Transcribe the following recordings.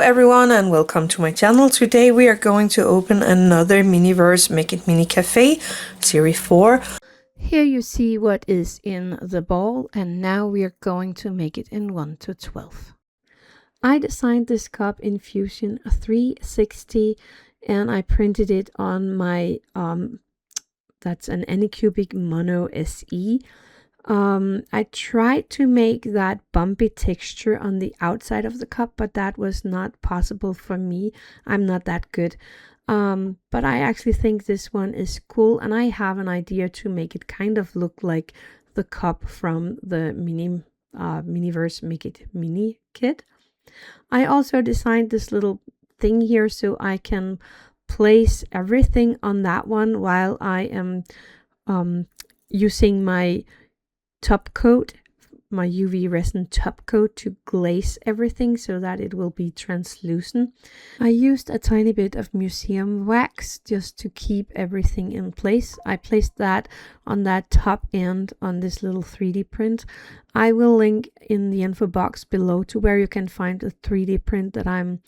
everyone and welcome to my channel. Today we are going to open another Miniverse Make It Mini Cafe Serie 4. Here you see what is in the ball, and now we are going to make it in 1 to 12. I designed this cup in Fusion 360 and I printed it on my that's an Anycubic Mono SE. I tried to make that bumpy texture on the outside of the cup, but that was not possible for me. I'm not that good. But I actually think this one is cool, and I have an idea to make it kind of look like the cup from the Miniverse Make It Mini kit. I also designed this little thing here so I can place everything on that one while I am using my top coat, my UV resin top coat, to glaze everything so that it will be translucent. I used a tiny bit of museum wax just to keep everything in place. I placed that on that top end on this little 3D print. I will link in the info box below to where you can find the 3D print that I'm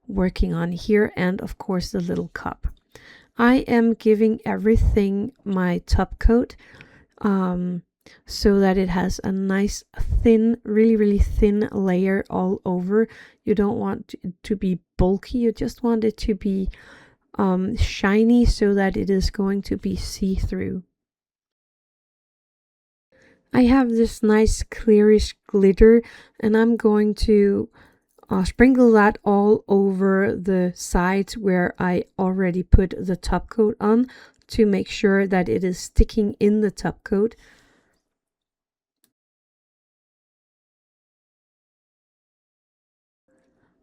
working on here, and of course the little cup. I am giving everything my top coat so that it has a nice thin, really thin layer all over. You don't want it to be bulky, you just want it to be shiny so that it is going to be see-through. I have this nice clearish glitter and I'm going to sprinkle that all over the sides where I already put the top coat on to make sure that it is sticking in the top coat.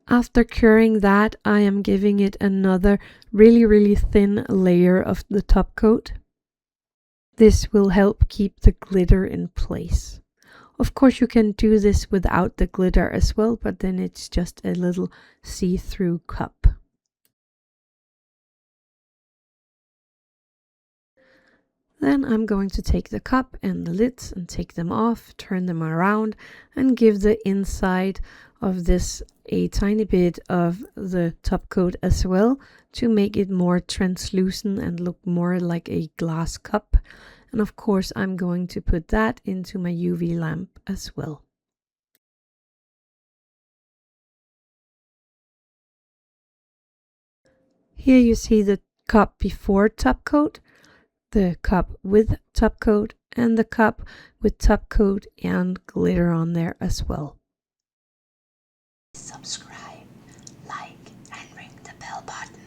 After curing that, I am giving it another really thin layer of the top coat. This will help keep the glitter in place. Of course, you can do this without the glitter as well, but then it's just a little see-through cup. Then I'm going to take the cup and the lids and take them off, turn them around, and give the inside of this a tiny bit of the top coat as well to make it more translucent and look more like a glass cup. And of course, I'm going to put that into my UV lamp as well. Here you see the cup before top coat, the cup with top coat, and the cup with top coat and glitter on there as well. Subscribe, like, and ring the bell button.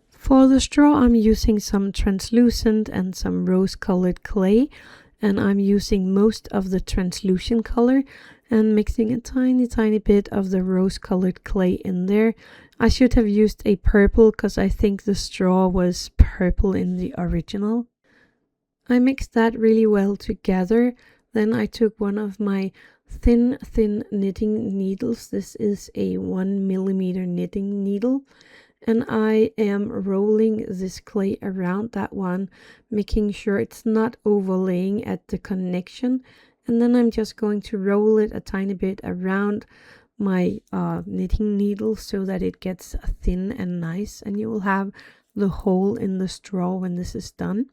For the straw, I'm using some translucent and some rose-colored clay, and I'm using most of the translucent color and mixing a tiny bit of the rose-colored clay in there. I should have used a purple because I think the straw was purple in the original. I mixed that really well together. Then I took one of my thin knitting needles. This is a 1mm knitting needle, and I am rolling this clay around that one, making sure it's not overlaying at the connection. And then I'm just going to roll it a tiny bit around my knitting needle so that it gets thin and nice, and you will have the hole in the straw when this is done.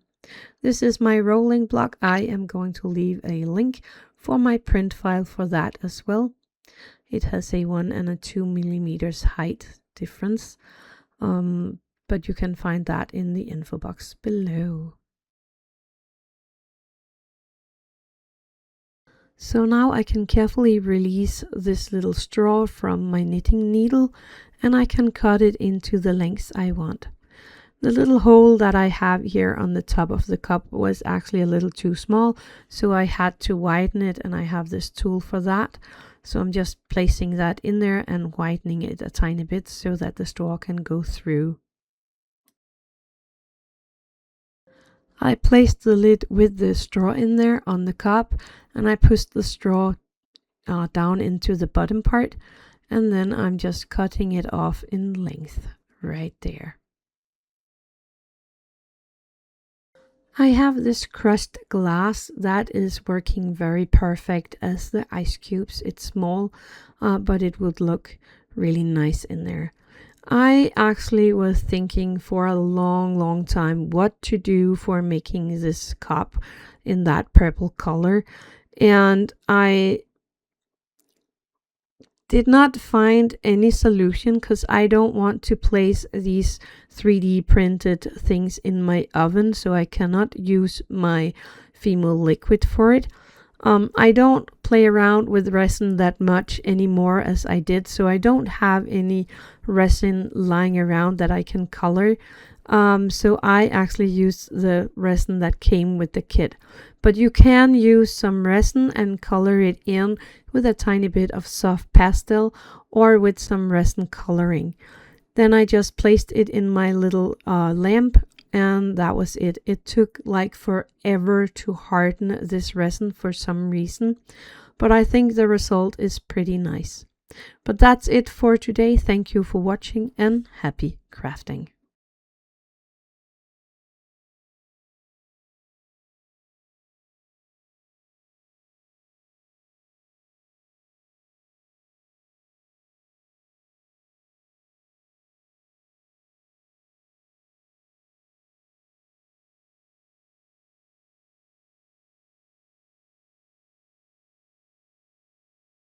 This is my rolling block. I am going to leave a link for my print file for that as well. It has a 1 and a 2mm height difference, but you can find that in the info box below. So now I can carefully release this little straw from my knitting needle, and I can cut it into the lengths I want. The little hole that I have here on the top of the cup was actually a little too small, so I had to widen it, and I have this tool for that. So I'm just placing that in there and widening it a tiny bit so that the straw can go through. I placed the lid with the straw in there on the cup, and I pushed the straw down into the bottom part, and then I'm just cutting it off in length right there. I have this crushed glass that is working very perfect as the ice cubes. It's small, but it would look really nice in there. I actually was thinking for a long time what to do for making this cup in that purple color, and I did not find any solution because I don't want to place these 3D printed things in my oven, so I cannot use my female liquid for it. I don't play around with resin that much anymore as I did, so I don't have any resin lying around that I can color. So I actually use the resin that came with the kit. But you can use some resin and color it in with a tiny bit of soft pastel or with some resin coloring. Then I just placed it in my little lamp, and that was it. It took like forever to harden this resin for some reason, but I think the result is pretty nice. But that's it for today. Thank you for watching and happy crafting.